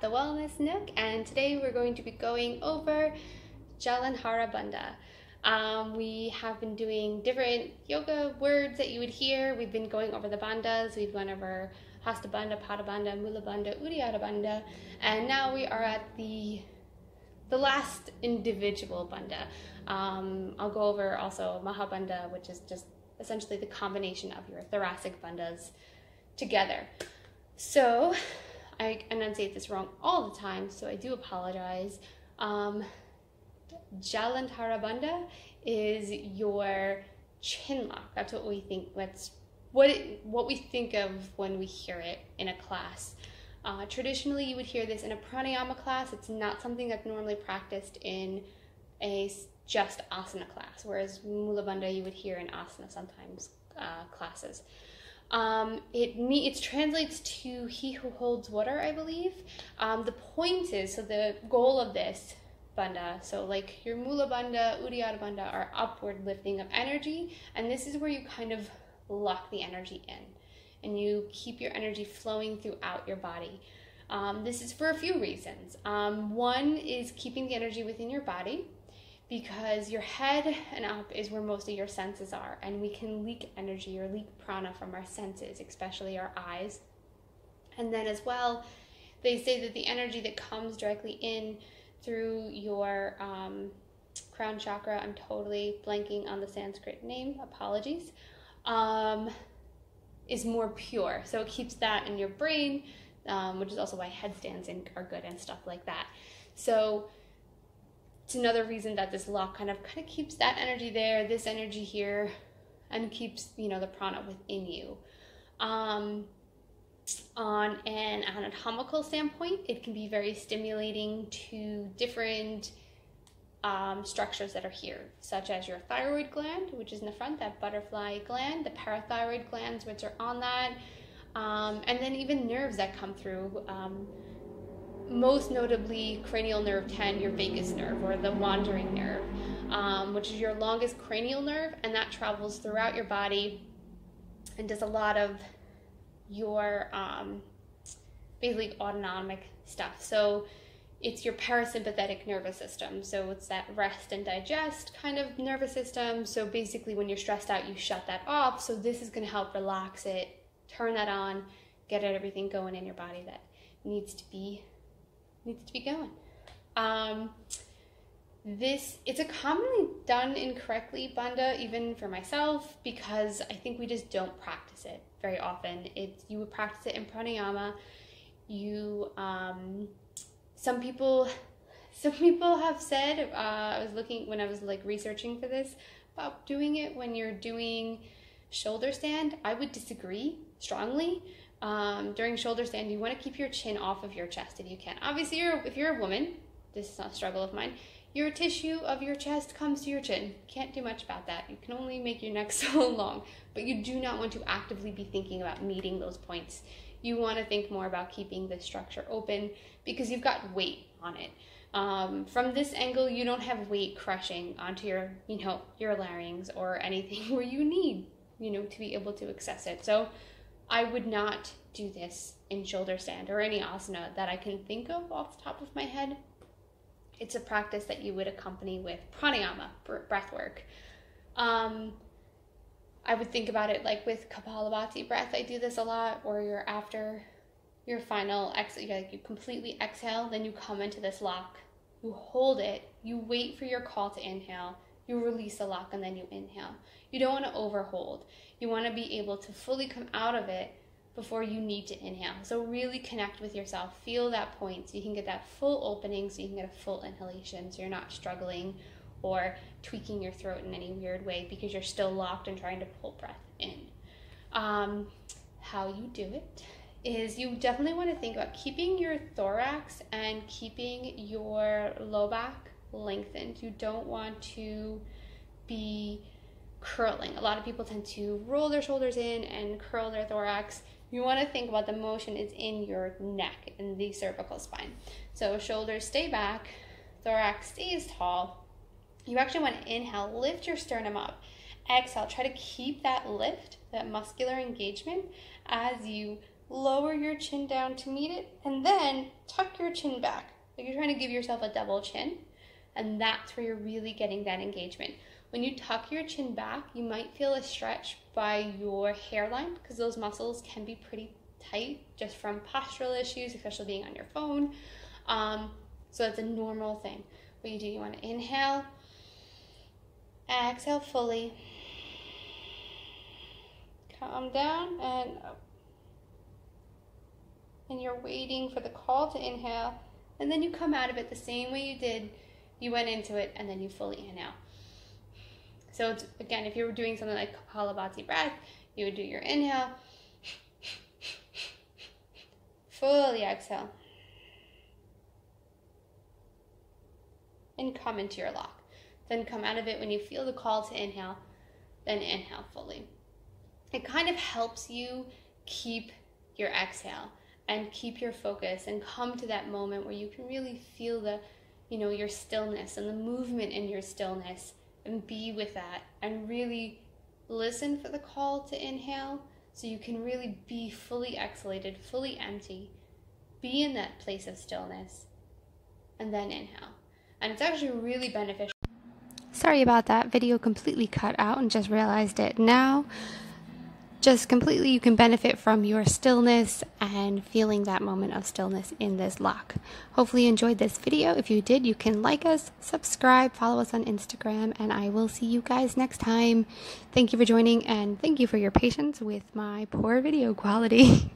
the Wellness Nook, and today we're going to be going over Jalandhara Bandha. We have been doing different yoga words that you would hear. We've been going over the bandhas. We've gone over Hasta Bandha, Pada Bandha, Mula Bandha, Uddiyana Bandha, and now we are at the last individual bandha. I'll go over also Mahabandha, which is just essentially the combination of your thoracic bandhas together. So I enunciate this wrong all the time, so I do apologize. Jalandhara Bandha is your chin lock. That's what we think. That's what we think of when we hear it in a class. Traditionally, you would hear this in a pranayama class. It's not something that's normally practiced in a just asana class, whereas Mula Bandha you would hear in asana sometimes classes. It translates to he who holds water, I believe. The point is, so the goal of this bandha, so like your Mula Bandha, Uddiyana Bandha are upward lifting of energy, and this is where you kind of lock the energy in and you keep your energy flowing throughout your body. This is for a few reasons. One is keeping the energy within your body, because your head and up is where most of your senses are, and we can leak energy or leak prana from our senses, especially our eyes. And then as well, they say that the energy that comes directly in through your crown chakra, I'm totally blanking on the Sanskrit name, apologies, is more pure. So it keeps that in your brain, which is also why headstands are good and stuff like that. So it's another reason that this lock kind of keeps that energy there, this energy here, and keeps, the prana within you. On an anatomical standpoint, it can be very stimulating to different structures that are here, such as your thyroid gland, which is in the front, that butterfly gland, the parathyroid glands, which are on that, and then even nerves that come through. Most notably cranial nerve 10, your vagus nerve, or the wandering nerve, which is your longest cranial nerve, and that travels throughout your body and does a lot of your basically autonomic stuff. So it's your parasympathetic nervous system, so it's that rest and digest kind of nervous system. So basically when you're stressed out, you shut that off, so this is going to help relax it, turn that on, get everything going in your body that needs to be going. It's a commonly done incorrectly bandha, even for myself, because I think we just don't practice it very often. You would practice it in pranayama. Some people have said, when I was researching for this, about doing it when you're doing shoulder stand. I would disagree strongly. During shoulder stand, you want to keep your chin off of your chest if you can. Obviously, if you're a woman, this is not a struggle of mine, your tissue of your chest comes to your chin. Can't do much about that. You can only make your neck so long, but you do not want to actively be thinking about meeting those points. You want to think more about keeping the structure open, because you've got weight on it. From this angle, you don't have weight crushing onto your, your larynx or anything where you need, to be able to access it. So I would not do this in shoulder stand or any asana that I can think of off the top of my head. It's a practice that you would accompany with pranayama, breath work. I would think about it like with Kapalabhati breath. I do this a lot, or you're after your final exhale, you completely exhale, then you come into this lock, you hold it, you wait for your call to inhale, you release the lock, and then you inhale. You don't want to overhold. You want to be able to fully come out of it before you need to inhale. So really connect with yourself, feel that point so you can get that full opening, so you can get a full inhalation, so you're not struggling or tweaking your throat in any weird way because you're still locked and trying to pull breath in. How you do it is you definitely want to think about keeping your thorax and keeping your low back lengthened. You don't want to be curling. A lot of people tend to roll their shoulders in and curl their thorax. You want to think about the motion is in your neck and the cervical spine. So shoulders stay back, thorax stays tall. You actually want to inhale, lift your sternum up. Exhale, try to keep that lift, that muscular engagement as you lower your chin down to meet it, and then tuck your chin back. Like you're trying to give yourself a double chin, and that's where you're really getting that engagement. When you tuck your chin back, you might feel a stretch by your hairline because those muscles can be pretty tight just from postural issues, especially being on your phone. So that's a normal thing. What you do, you want to inhale, exhale fully, calm down and up. And you're waiting for the call to inhale, and then you come out of it the same way you did. You went into it, and then you fully inhale. So it's, again, if you were doing something like Kapalabhati breath, you would do your inhale, fully exhale, and come into your lock. Then come out of it when you feel the call to inhale, then inhale fully. It kind of helps you keep your exhale and keep your focus and come to that moment where you can really feel the, your stillness and the movement in your stillness, and be with that and really listen for the call to inhale so you can really be fully exhalated, fully empty, be in that place of stillness, and then inhale. And it's actually really beneficial. Sorry about that, video completely cut out and just realized it now. Just completely, you can benefit from your stillness and feeling that moment of stillness in this lock. Hopefully you enjoyed this video. If you did, you can like us, subscribe, follow us on Instagram, and I will see you guys next time. Thank you for joining, and thank you for your patience with my poor video quality.